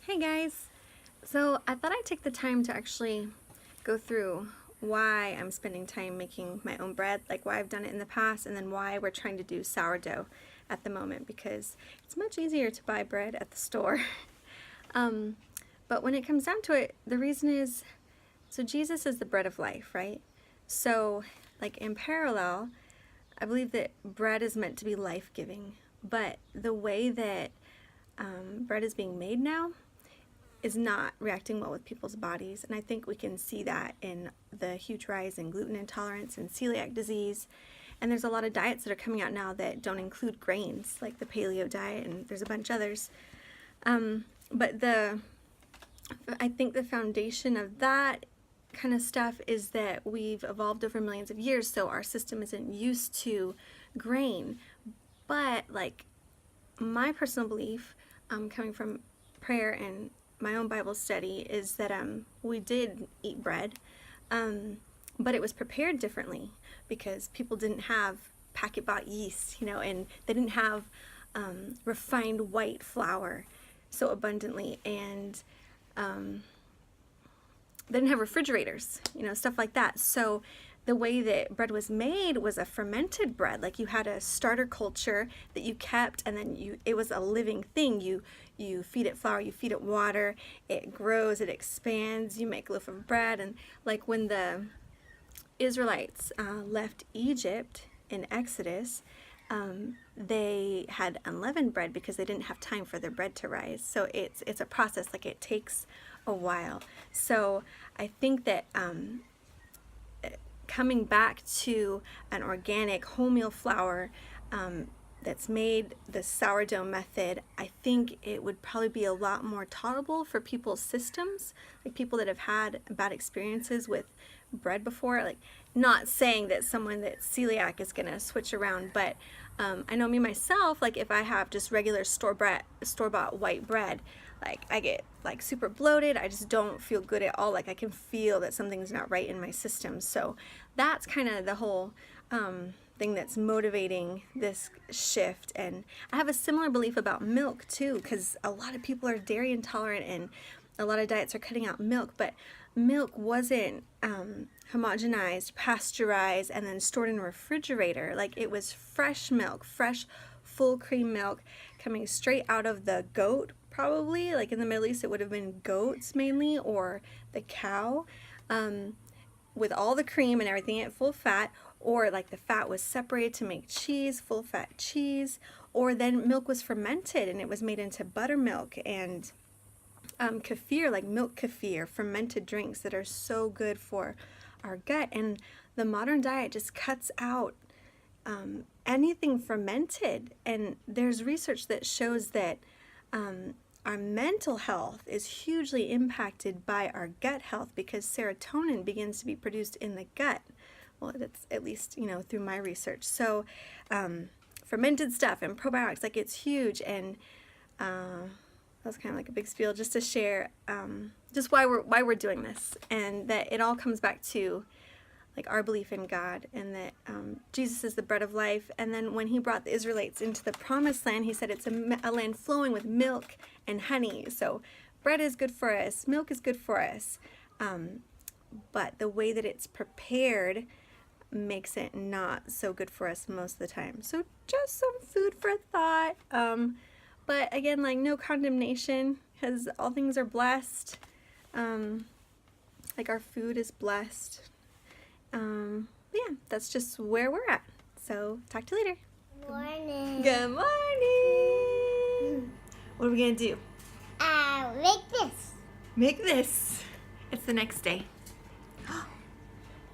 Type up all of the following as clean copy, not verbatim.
Hey guys! So I thought I'd take the time to actually go through why I'm spending time making my own bread, like why I've done it in the past, and then why we're trying to do sourdough at the moment, because it's much easier to buy bread at the store. But when it comes down to it, the reason is, so Jesus is the bread of life, right? So like in parallel, I believe that bread is meant to be life-giving, but the way that bread is being made now is not reacting well with people's bodies, and I think we can see that in the huge rise in gluten intolerance and celiac disease. And there's a lot of diets that are coming out now that don't include grains, like the paleo diet, and there's a bunch others. But I think the foundation of that kind of stuff is that we've evolved over millions of years, so our system isn't used to grain. But like my personal belief, coming from prayer and my own Bible study, is that we did eat bread, but it was prepared differently because people didn't have packet-bought yeast, and they didn't have refined white flour so abundantly, and they didn't have refrigerators, stuff like that. So the way that bread was made was a fermented bread. Like you had a starter culture that you kept, and then it was a living thing. You feed it flour, you feed it water, it grows, it expands, you make a loaf of bread. And like when the Israelites left Egypt in Exodus, they had unleavened bread because they didn't have time for their bread to rise. So it's a process, like it takes a while. So I think that coming back to an organic wholemeal flour that's made the sourdough method, I think it would probably be a lot more tolerable for people's systems, like people that have had bad experiences with bread before. Like, not saying that someone that's celiac is gonna switch around, but I know me myself, like if I have just regular store-bought white bread, like I get like super bloated. I just don't feel good at all. Like I can feel that something's not right in my system. So that's kind of the whole thing that's motivating this shift. And I have a similar belief about milk too, because a lot of people are dairy intolerant and a lot of diets are cutting out milk, but milk wasn't homogenized, pasteurized, and then stored in a refrigerator. Like it was fresh milk, fresh full cream milk coming straight out of the goat, probably. Like in the Middle East it would have been goats mainly, or the cow, with all the cream and everything at full fat, or like the fat was separated to make cheese, full fat cheese, or then milk was fermented and it was made into buttermilk and kefir, like milk kefir, fermented drinks that are so good for our gut. And the modern diet just cuts out anything fermented, and there's research that shows that our mental health is hugely impacted by our gut health because serotonin begins to be produced in the gut. Well, that's at least, through my research. So fermented stuff and probiotics, like it's huge. And that was kind of like a big spiel just to share just why we're doing this, and that it all comes back to like our belief in God, and that Jesus is the bread of life. And then when he brought the Israelites into the promised land, he said it's a land flowing with milk and honey. So bread is good for us, milk is good for us, but the way that it's prepared makes it not so good for us most of the time. So just some food for thought. But again, like no condemnation, because all things are blessed. Like our food is blessed. Yeah, that's just where we're at. So talk to you later. Morning. Good morning. What are we gonna do? Make this. Make this. It's the next day.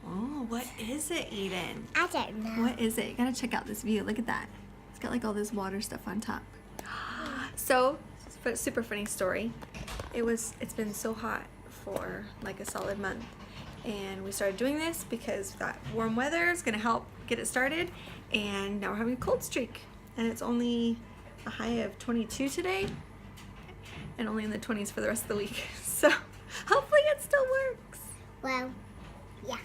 Oh, what is it, Eden? I don't know. What is it? You gotta check out this view. Look at that. It's got like all this water stuff on top. So, super funny story. It's been so hot for like a solid month. And we started doing this because that warm weather is gonna help get it started. And now we're having a cold streak. And it's only a high of 22 today. And only in the 20s for the rest of the week. So, hopefully it still works. Well, yeah.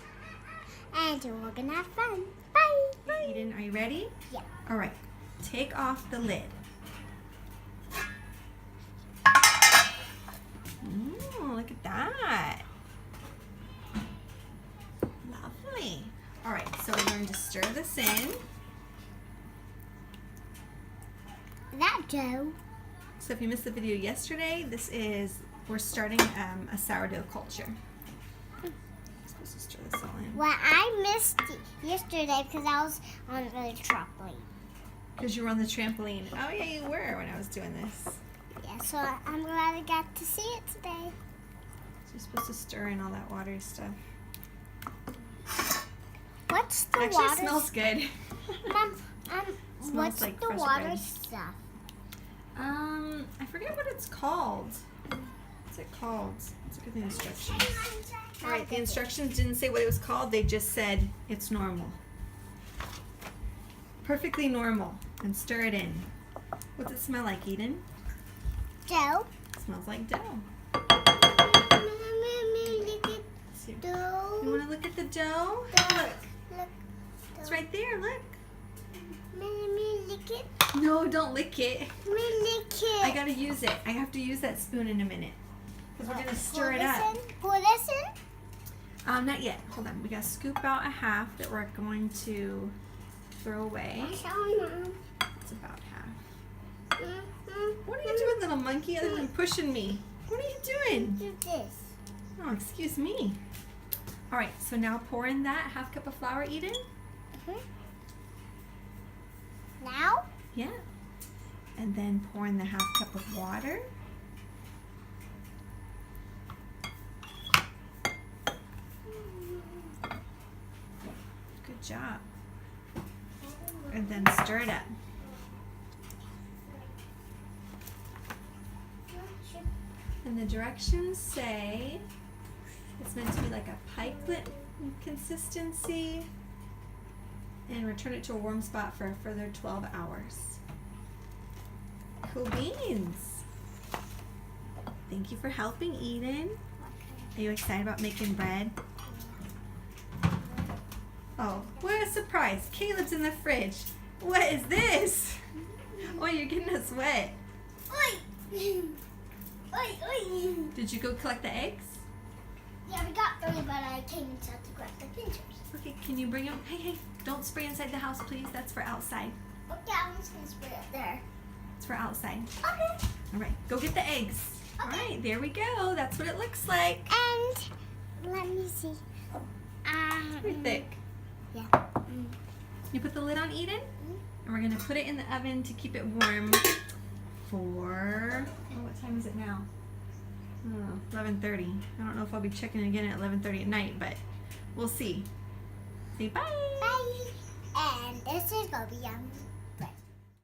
And we're gonna have fun. Bye. Bye. Eden, are you ready? Yeah. All right. Take off the lid. at that. Lovely. All right, so we're going to stir this in. That dough. So if you missed the video yesterday, we're starting a sourdough culture. I'm supposed to stir this all in. Well, I missed yesterday because I was on the trampoline. Because you were on the trampoline. Oh yeah, you were when I was doing this. Yeah, so I'm glad I got to see it today. So you're supposed to stir in all that watery stuff. What's the Actually, water? it smells good. Mom, Smells what's like the fresh water bread. stuff? I forget what it's called. What's it called? Let's look at the instructions. All right, the instructions didn't say what it was called. They just said it's normal. Perfectly normal. And stir it in. What's it smell like, Eden? Dough. It smells like dough. See. Dough. You want to look at the dough? Look. Look. It's right there. Look. Me lick it. No, don't lick it. Me lick it. I gotta use it. I have to use that spoon in a minute. Because we're gonna stir it up. Pour this in? Not yet. Hold on. We gotta scoop out a half that we're going to throw away. Sorry, Mom. It's about half. What are you doing, little monkey, other than pushing me? What are you doing? Do this. Oh, excuse me. All right, so now pour in that half cup of flour, Eden. Now? Yeah. And then pour in the half cup of water. Good job. And then stir it up. And the directions say it's meant to be like a pikelet consistency, and return it to a warm spot for a further 12 hours. Cool beans. Thank you for helping, Eden. Are you excited about making bread? Oh, what a surprise. Caleb's in the fridge. What is this? Oh, you're getting us wet. Oi! Oi, oi! Did you go collect the eggs? Yeah, we got 3, but I came inside to grab the pinchers. Okay, can you bring them? Hey, don't spray inside the house, please. That's for outside. Okay, I'm just gonna spray it there. It's for outside. Okay. All right, go get the eggs. All right, there we go. That's what it looks like. And let me see. Pretty thick. Yeah. You put the lid on, Eden? And we're gonna put it in the oven to keep it warm for, what time is it now? 11:30. I don't know if I'll be checking again at 11:30 at night, but we'll see. Say bye. Bye. And this is gonna be yum.